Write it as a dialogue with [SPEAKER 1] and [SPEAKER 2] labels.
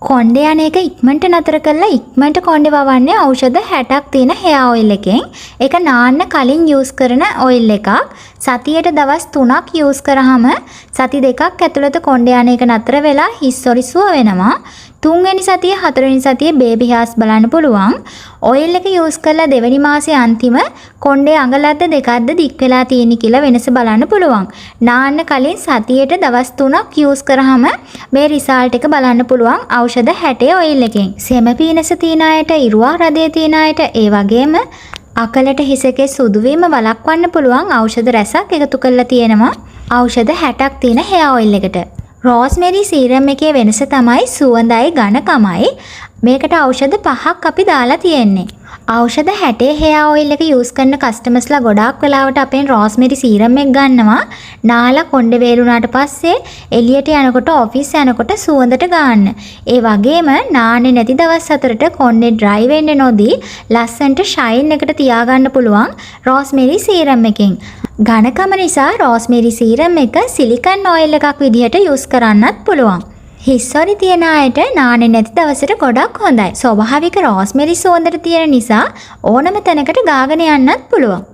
[SPEAKER 1] කොණ්ඩේ යන එක ඉක්මනට නතර කරලා ඉක්මනට කොණ්ඩේ වවන්නේ ඖෂධ 60ක් තියෙන hair oil එකෙන්. ඒක නාන්න කලින් use කරන oil එකක්. සතියට දවස් 3ක් use කරාම සති 2ක් ඇතුළත කොණ්ඩේ යන එක නතර වෙලා හිස්සොරිසුව වෙනවා. 3 වෙනි සතියේ 4 වෙනි සතියේ baby hairs බලන්න පුළුවන්. oil එක use කරලා දෙවෙනි මාසේ අන්තිම කොණ්ඩේ අඟලක්ද දෙකක්ද දික් වෙලා තියෙන කියලා වෙනස බලන්න පුළුවන්. නාන්න කලින් සතියට දවස් 3ක් use කරාම මේ result එක බලන්න පුළුවන් ඖෂධ 60 oil එකෙන්. සෙම පීනස තියන අයට, ඉරුවා රදේ තියන අයට, ඒ වගේම අකලට හිසකේ සුදුවීම වළක්වන්න පුළුවන් ඖෂධ රැසක් එකතු කරලා තියෙනවා ඖෂධ 60ක් තියෙන hair oil එකට. රෝස්මෙරි සීරම් එකේ වෙනස තමයි සුවඳයි ඝනකමයි. මේකට ඖෂධ 5ක් අපි දාලා තියෙන්නේ. ඖෂධ 60 hair oil එක use කරන කස්ටමර්ස්ලා ගොඩාක් වෙලාවට අපෙන් රෝස්මෙරි සීරම් එක ගන්නවා. නාලා කොණ්ඩේ වේලුණාට පස්සේ එළියට යනකොට ඔෆිස් යනකොට සුවඳට ගන්න. ඒ වගේම නාන්නේ නැති දවස් 4ට කොණ්ඩේ dry වෙන්න නොදී ලස්සන්ට shine එකට තියාගන්න පුළුවන් රෝස්මෙරි සීරම් එකෙන්. ඝනකම නිසා රෝස්මෙරි සීරම් එක සිලිකන් ඔයිල් එකක් විදිහට use කරන්නත් පුළුවන්. හිස්සොරි තියන අයට නාන්නේ නැති දවසට ගොඩක් හොඳයි. ස්වභාවික රෝස්මෙරි සුවඳට තියෙන නිසා ඕනම තැනකට ගාගෙන යන්නත් පුළුවන්.